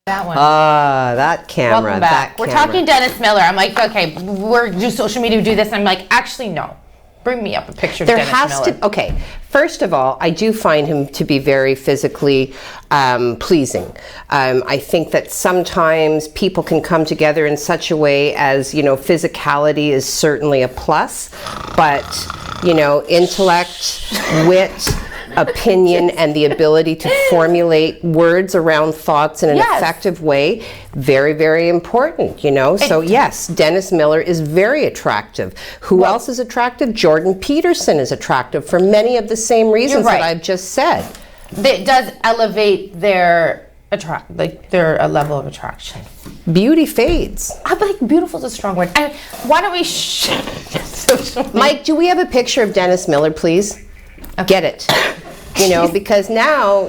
That one. That camera. Welcome back. We're talking Dennis Miller. I'm like, okay, we're do social media, do this. I'm like, actually, no. Bring me up a picture of Dennis Miller. Okay, first of all, I do find him to be very physically pleasing. I think that sometimes people can come together in such a way as, you know, physicality is certainly a plus, but, you know, intellect, wit, opinion, and the ability to formulate words around thoughts in an effective way, very, very important, you know. So yes, Dennis Miller is very attractive. Who else is attractive? Jordan Peterson is attractive for many of the same reasons that I've just said. It does elevate their level of attraction. Beauty fades. I'm like, beautiful is a strong word. Why don't we Mike, do we have a picture of Dennis Miller, please? Get it. You know, because now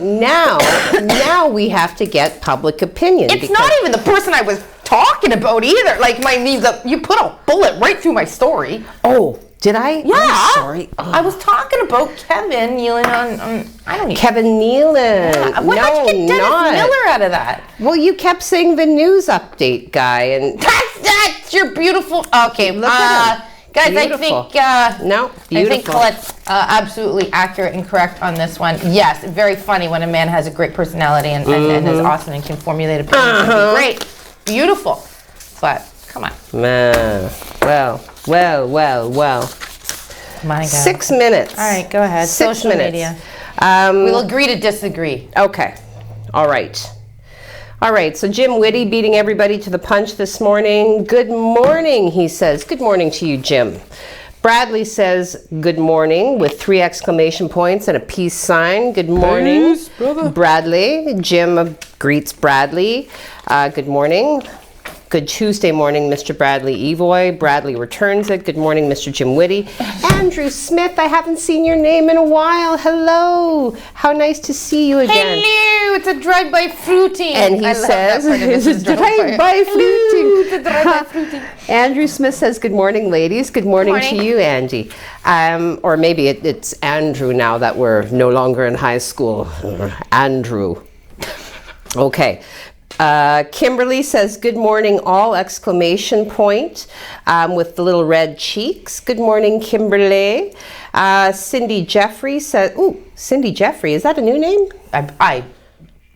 we have to get public opinion. It's not even the person I was talking about either. Like, you put a bullet right through my story. Oh, did I? Yeah. I'm sorry. I was talking about Kevin Nealon on I don't even. Kevin Nealon. Yeah. How'd you get Dennis Miller out of that? Well, you kept saying the news update guy, and that's your beautiful. Okay, look at him. Guys, beautiful. I think no, beautiful. I think Colette's absolutely accurate and correct on this one. Yes, very funny when a man has a great personality and is awesome and can formulate opinions. Great, beautiful, but come on. Man, well. My God. 6 minutes. All right, go ahead. 6 Social minutes. media. We'll agree to disagree. Okay. All right. So Jim Whitty beating everybody to the punch this morning. Good morning, he says. Good morning to you, Jim. Bradley says good morning with 3 exclamation points and a peace sign. Good morning, peace, brother. Bradley. Jim greets Bradley. Good morning. Good Tuesday morning, Mr. Bradley Evoy. Bradley returns it. Good morning, Mr. Jim Whitty. Andrew Smith, I haven't seen your name in a while. Hello. How nice to see you again. Hello, it's a drive-by fruiting. And he says, it's a drive-by fruiting. Andrew Smith says, good morning, ladies. Good morning to you, Andy. Or maybe it's Andrew now that we're no longer in high school. Andrew. Okay. Kimberly says, good morning, all, exclamation point, with the little red cheeks. Good morning, Kimberly. Cindy Jeffrey says, Cindy Jeffrey, is that a new name?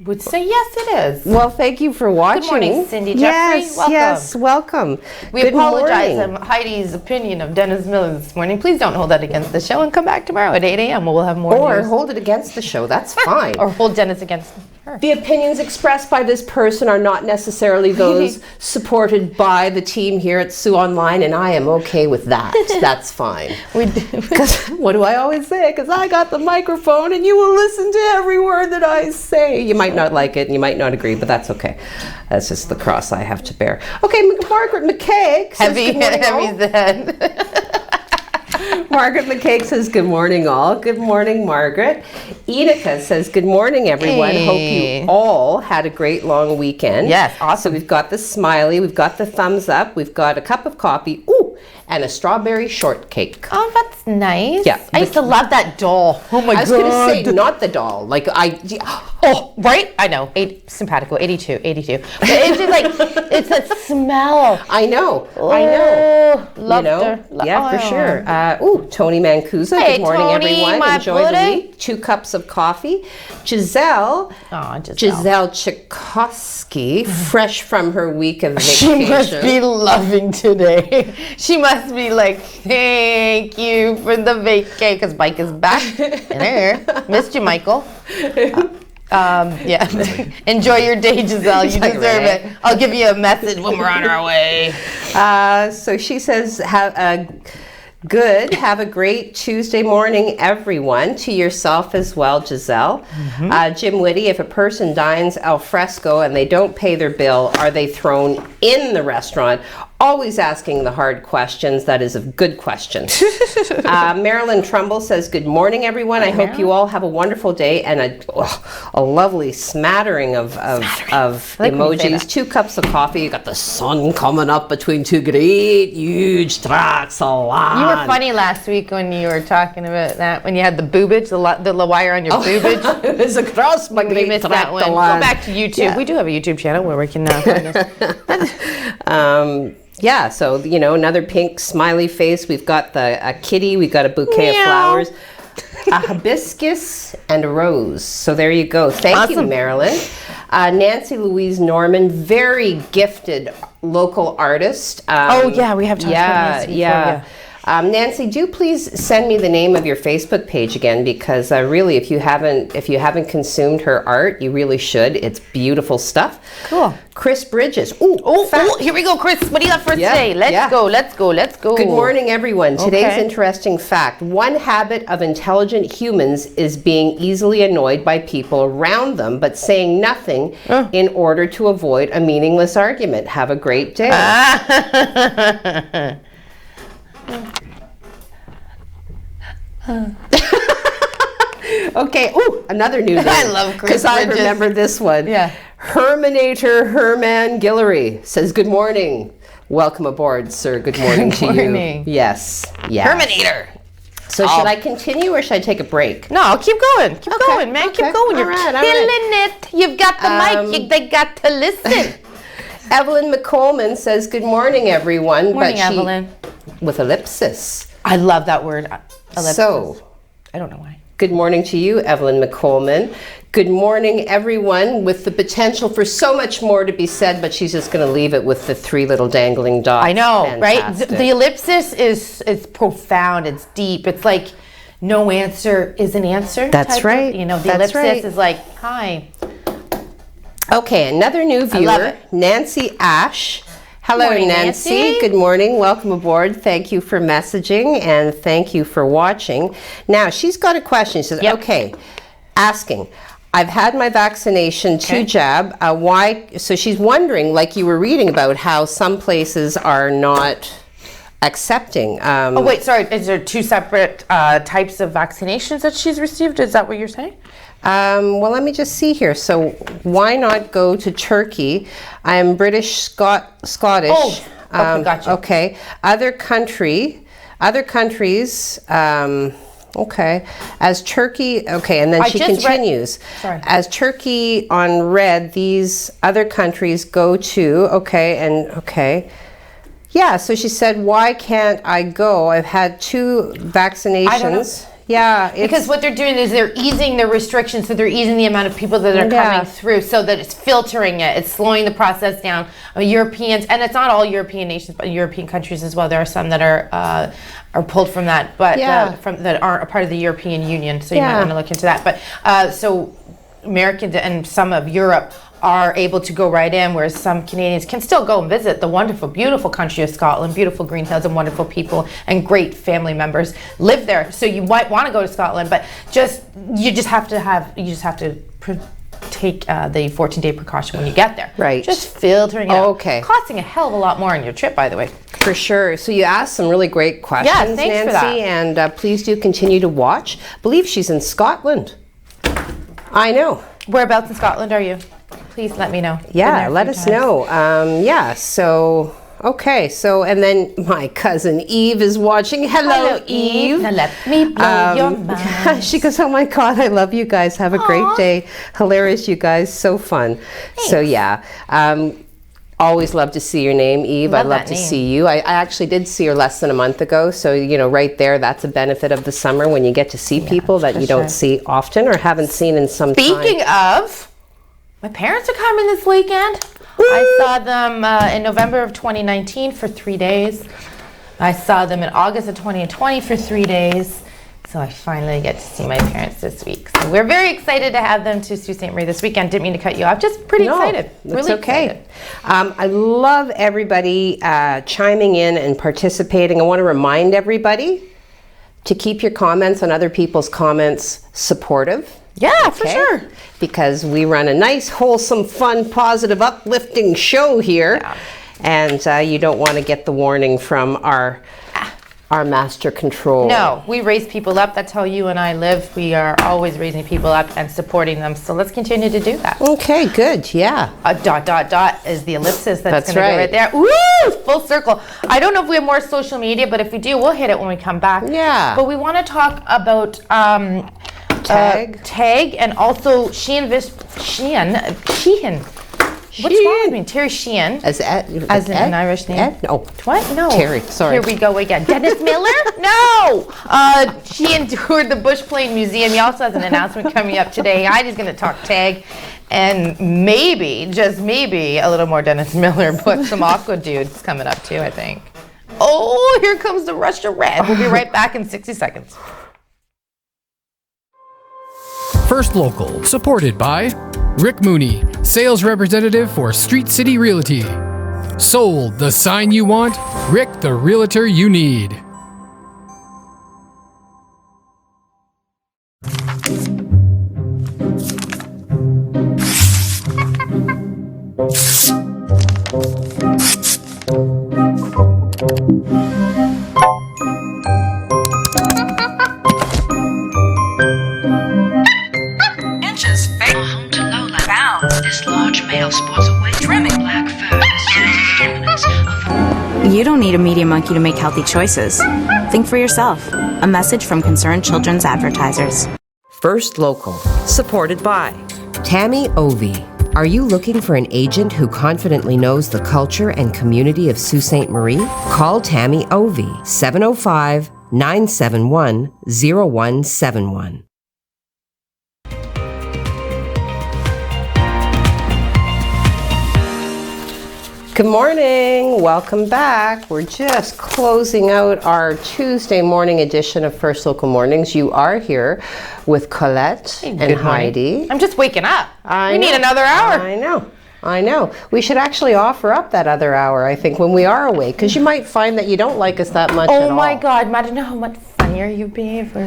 would say yes, it is. Well, thank you for watching. Good morning, Cindy Yes, Jeffrey. Welcome. yes, welcome. We Good apologize morning. on Heidi's opinion of Dennis Miller this morning. Please don't hold that against the show and come back tomorrow at 8 a.m. We'll have more Or news. hold it against the show, that's fine. Or hold Dennis against her. The opinions expressed by this person are not necessarily those supported by the team here at Sioux Online, and I am okay with that. That's fine. Because what do I always say? Because I got the microphone and you will listen to every word that I say. You might not like it and you might not agree, but that's okay. That's just the cross I have to bear. Okay, Margaret McCaig says good morning, all. Heavy head. Margaret McCaig says good morning all. Good morning, Margaret. Enika says good morning everyone. Hey. Hope you all had a great long weekend. Yes, awesome. So we've got the smiley, we've got the thumbs up, we've got a cup of coffee, ooh, and a strawberry shortcake. Oh, that's nice. Yeah. I used to love that doll. Oh my god. I was going to say not the doll. Like Oh, right? I know. Simpatico, 82. But it's just like, it's that smell. I know. Loved her. Yeah, for sure. Tony Mancuso. Hey, good morning, Tony, everyone. my Enjoy buddy. the week. 2 cups of coffee. Giselle Tchaikovsky, fresh from her week of vacation. She must be loving today. She must be like, thank you for the vacay, because Mike is back. Missed you, Michael. Yeah. Enjoy your day, Giselle. You deserve it. I'll give you a message when we're on our way. So she says, have a great Tuesday morning, everyone. To yourself as well, Giselle. Jim Whitty, if a person dines al fresco and they don't pay their bill, are they thrown in the restaurant? Always asking the hard questions. That is a good question. Marilyn Trumbull says, good morning, everyone. I hope you all have a wonderful day and a lovely smattering of emojis. 2 cups of coffee. You got the sun coming up between 2 great, huge tracts of land. You were funny last week when you were talking about that, when you had the boobage, the wire on your boobage. It was across my great missed tract that one. of Go land. back to YouTube. Yeah. We do have a YouTube channel where we can find us. Yeah, so, another pink smiley face. We've got a kitty. We've got a bouquet of flowers, a hibiscus, and a rose. So there you go. Thank you, Marilyn. Nancy Louise Norman, very gifted local artist. We have talked about Nancy before, yeah. Nancy, do please send me the name of your Facebook page again, because really, if you haven't consumed her art, you really should. It's beautiful stuff. Cool. Chris Bridges. Here we go, Chris. What do you got for us today? Let's go. Good morning, everyone. Today's interesting fact. One habit of intelligent humans is being easily annoyed by people around them, but saying nothing in order to avoid a meaningless argument. Have a great day. Okay, another new name. I love Chris because I Bridges. remember this one. Yeah. Herminator Herman Guillory says, good morning. Welcome aboard, sir. Good morning to you. Yes. Herminator. So should I continue or should I take a break? No, keep going. Keep going, man. Keep going. You're killing it. You've got the mic. They got to listen. Evelyn McColeman says, good morning, everyone. Morning, Evelyn. With ellipsis. I love that word. Ellipsis. So, I don't know why. Good morning to you, Evelyn McColeman. Good morning, everyone, with the potential for so much more to be said, but she's just going to leave it with the 3 little dangling dots. I know, Fantastic. right? The ellipsis is profound. It's deep. It's like no answer is an answer. That's right. The ellipsis is like, hi. Okay, another new viewer, Nancy Ash. Hello, morning, Nancy. Good morning. Welcome aboard. Thank you for messaging and thank you for watching. Now, she's got a question. She says, okay, asking, I've had my vaccination, 2 jab. Why? So she's wondering, like you were reading about, how some places are not accepting. Wait, sorry. Is there 2 separate types of vaccinations that she's received? Is that what you're saying? Well, let me just see here. So why not go to Turkey? I am British Scottish. Oh, okay, gotcha. Okay. Other countries, okay. As Turkey, okay, and then she continues. As Turkey on red, these other countries go to, okay. Yeah, so she said, why can't I go? I've had 2 vaccinations. Yeah. Because what they're doing is they're easing the restrictions, so they're easing the amount of people that are coming through, so that it's filtering it. It's slowing the process down. Europeans, and it's not all European nations, but European countries as well. There are some that are pulled from that, but that aren't a part of the European Union. So you might want to look into that. But so Americans and some of Europe are able to go right in, whereas some Canadians can still go and visit the wonderful, beautiful country of Scotland, beautiful green hills and wonderful people and great family members live there. So you might want to go to Scotland, but you just have to take the 14-day precaution when you get there. Right. Just filtering it out. Okay. Costing a hell of a lot more on your trip, by the way. For sure. So you asked some really great questions, thanks Nancy, for that. and please do continue to watch. I believe she's in Scotland. I know. Whereabouts in Scotland are you? Please let me know. Yeah, let us know. So, okay. So, and then my cousin Eve is watching. Hello, Eve. Now let me blow your mind. She goes, oh my God, I love you guys. Have a great day. Hilarious, you guys. So fun. Thanks. So, yeah. Always love to see your name, Eve. I love to see you. I actually did see her less than a month ago. So, you know, right there, that's a benefit of the summer when you get to see people that you don't see often or haven't seen in some time. Speaking of, my parents are coming this weekend. I saw them in November of 2019 for 3 days. I saw them in August of 2020 for 3 days. So I finally get to see my parents this week. So we're very excited to have them to Sault Ste. Marie this weekend. Didn't mean to cut you off. Just pretty excited. That's really okay. I love everybody chiming in and participating. I want to remind everybody to keep your comments on other people's comments supportive. Yeah, for sure. Because we run a nice, wholesome, fun, positive, uplifting show here. Yeah. And you don't want to get the warning from our master control. No, we raise people up. That's how you and I live. We are always raising people up and supporting them. So let's continue to do that. Okay, good. Yeah. Dot is the ellipsis that's going to go right there. Woo! Full circle. I don't know if we have more social media, but if we do, we'll hit it when we come back. Yeah. But we want to talk about Tag and also Sheehan. What's wrong with me? Terry Sheehan. As an Irish name? Ed? No. What? No. Terry, sorry. Here we go again. Dennis Miller? No! Sheehan toured the Bush Plane Museum. He also has an announcement coming up today. Heidi's going to talk Tag and maybe, just maybe, a little more Dennis Miller, but some Aug3 dudes coming up too, I think. Oh, here comes the Russia Red. We'll be right back in 60 seconds. First Local, supported by Rick Mooney, sales representative for Street City Realty. Sold, the sign you want, Rick, the realtor you need. You don't need a media monkey to make healthy choices. Think for yourself. A message from Concerned Children's Advertisers. First Local, supported by Tammy Ovey. Are you looking for an agent who confidently knows the culture and community of Sault Ste. Marie? Call Tammy Ovey, 705-971-0171. Good morning. Welcome back. We're just closing out our Tuesday morning edition of First Local Mornings. You are here with Colette and Heidi. I'm just waking up. We need another hour. I know. We should actually offer up that other hour, I think, when we are awake, because you might find that you don't like us that much at all. Oh my God, imagine how much funnier you'd be if we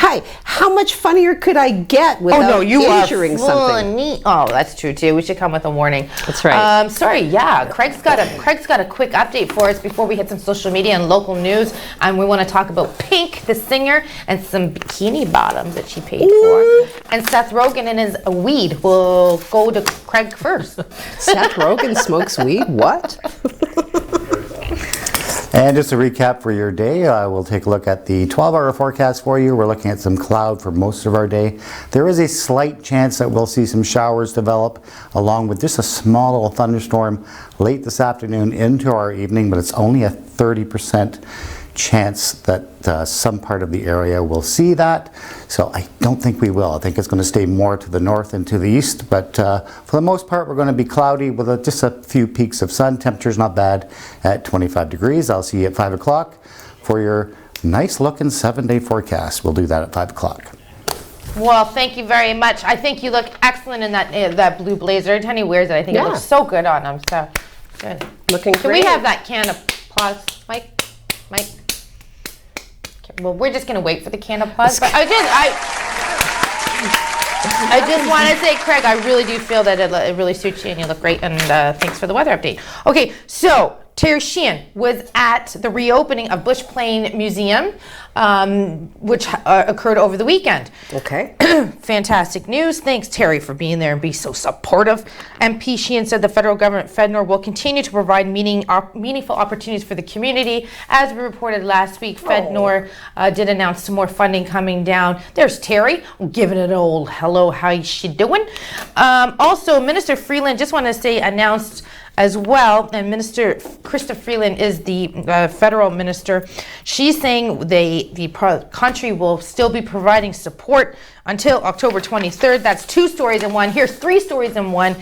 Hi, how much funnier could I get without injuring something? Oh, that's true too. We should come with a warning. That's right. Sorry, yeah. Craig's got a quick update for us before we hit some social media and local news, and we want to talk about Pink, the singer, and some bikini bottoms that she paid for. And Seth Rogen and his weed. We'll go to Craig first. Seth Rogen smokes weed? What? And just a recap for your day, we'll take a look at the 12-hour forecast for you. We're looking at some cloud for most of our day. There is a slight chance that we'll see some showers develop, along with just a small little thunderstorm late this afternoon into our evening, but it's only a 30% chance that some part of the area will see that. So I don't think we will. I think it's going to stay more to the north and to the east, but for the most part we're going to be cloudy with just a few peaks of sun. Temperature's not bad at 25 degrees. I'll see you at 5 o'clock for your nice looking 7-day forecast. We'll do that at 5 o'clock. Well, thank you very much. I think you look excellent in that blue blazer. Every time he wears it, I think it looks so good on him. So good. Looking great. Can we have that can of applause, Mike? Mike? Okay, well, we're just going to wait for the can of applause. But I just want to say, Craig, I really do feel that it really suits you and you look great. And thanks for the weather update. Okay, so Terry Sheehan was at the reopening of Bush Plain Museum, which occurred over the weekend. Okay. Fantastic news. Thanks, Terry, for being there and being so supportive. MP Sheehan said the federal government, FedNor, will continue to provide meaningful opportunities for the community. As we reported last week, FedNor did announce some more funding coming down. There's Terry, giving it an old hello, how she doing? Also, Minister Freeland, just want to say, announced as well, and Minister Krista Freeland is the federal minister. She's saying the country will still be providing support until October 23rd. That's 2 stories in one. Here's 3 stories in one.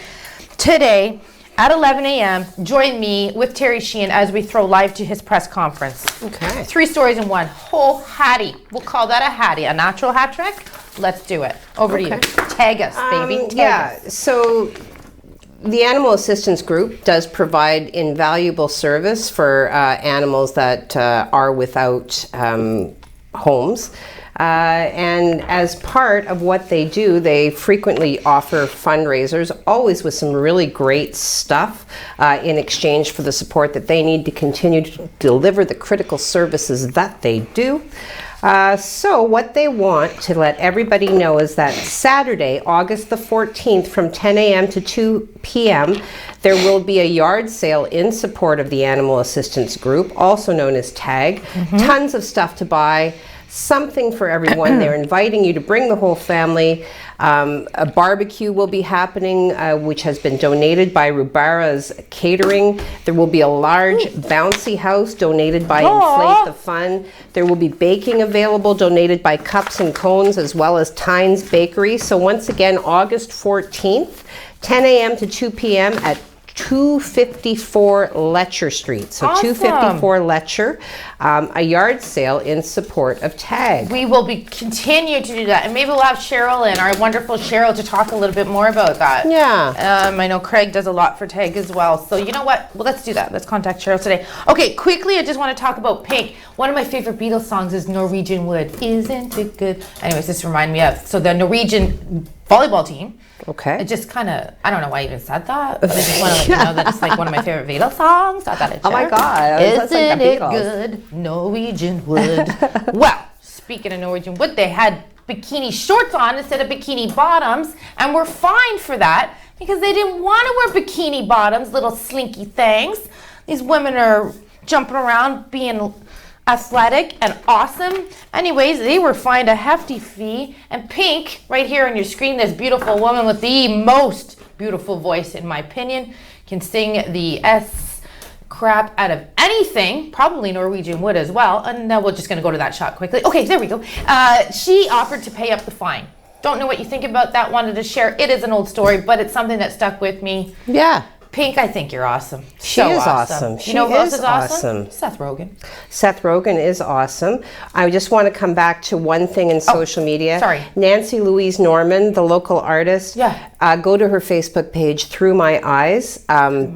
Today at 11 a.m., join me with Terry Sheehan as we throw live to his press conference. Okay. 3 stories in one. Whole hattie. We'll call that a hattie, a natural hat trick. Let's do it. Over to you. Tag us, baby. Tag us. So the Animal Assistance Group does provide invaluable service for animals that are without homes. And as part of what they do, they frequently offer fundraisers, always with some really great stuff in exchange for the support that they need to continue to deliver the critical services that they do. So what they want to let everybody know is that Saturday, August the 14th, from 10 a.m. to 2 p.m., there will be a yard sale in support of the Animal Assistance Group, also known as TAG. Tons of stuff to buy. Something for everyone. They're inviting you to bring the whole family. A barbecue will be happening, which has been donated by Rubara's Catering. There will be a large bouncy house donated by Inflate the Fun. There will be baking available, donated by Cups and Cones, as well as Tynes Bakery. So once again, August 14th, 10 a.m. to 2 p.m. at 254 Letcher Street. So Awesome. 254 Letcher, a yard sale in support of TAG. We will be continue to do that, and maybe we'll have Cheryl in, our wonderful Cheryl, to talk a little bit more about that. Yeah. I know Craig does a lot for TAG as well. So you know what? Well, let's do that. Let's contact Cheryl today. Okay, quickly, I just want to talk about Pink. One of my favorite Beatles songs is Norwegian Wood. Isn't it good? Anyways, this reminded me of, so the Norwegian volleyball team. Okay. It just kind of, I don't know why I even said that, but I just want to let you know that it's like one of my favorite Beatles songs. Thought that I'd share. Oh my God. Isn't like it good? Norwegian Wood. Well, speaking of Norwegian Wood, they had bikini shorts on instead of bikini bottoms, and were fined for that because they didn't want to wear bikini bottoms, little slinky things. These women are jumping around being athletic and awesome. Anyways, they were fined a hefty fee. And Pink, right here on your screen, this beautiful woman with the most beautiful voice, in my opinion, can sing the S crap out of anything, probably Norwegian Wood as well. And we're just going to go to that shot quickly. Okay, there we go. She offered to pay up the fine. Don't know what you think about that. Wanted to share. It is an old story, but it's something that stuck with me. Yeah. Pink, I think you're awesome. She is awesome. You know who else is awesome? Seth Rogen. Seth Rogen is awesome. I just want to come back to one thing in social media. Sorry. Nancy Louise Norman, the local artist. Yeah. Go to her Facebook page, Through My Eyes.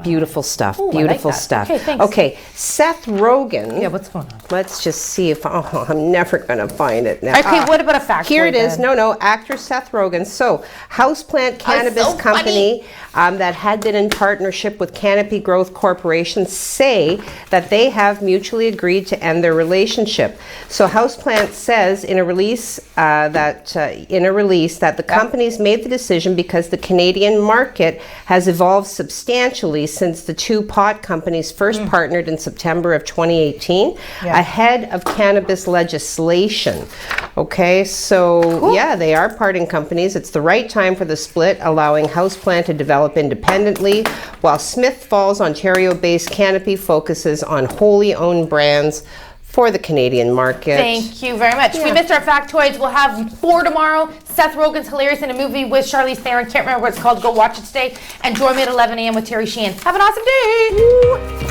Beautiful stuff. Ooh, beautiful I like that. stuff. Okay, thanks. Okay, Seth Rogen. Yeah, what's going on? Let's just see if I'm never going to find it now. Okay, what about a factoid? Here it is. then? No, actor Seth Rogen. So, Houseplant Cannabis so Company that had been in partnership with Canopy Growth Corporation say that they have mutually agreed to end their relationship. So, Houseplant says in a release that the companies made the decision because the Canadian market has evolved substantially since the two pot companies first partnered in September of 2018 ahead of cannabis legislation. Okay, so yeah, they are parting companies. It's the right time for the split, allowing Houseplant to develop independently, while Smith Falls, Ontario-based Canopy focuses on wholly owned brands for the Canadian market. Thank you very much. We missed our factoids. We'll have 4 tomorrow. Seth Rogen's hilarious in a movie with Charlize Theron. Can't remember what it's called. Go watch it today. And join me at 11 a.m. with Terry Sheehan. Have an awesome day.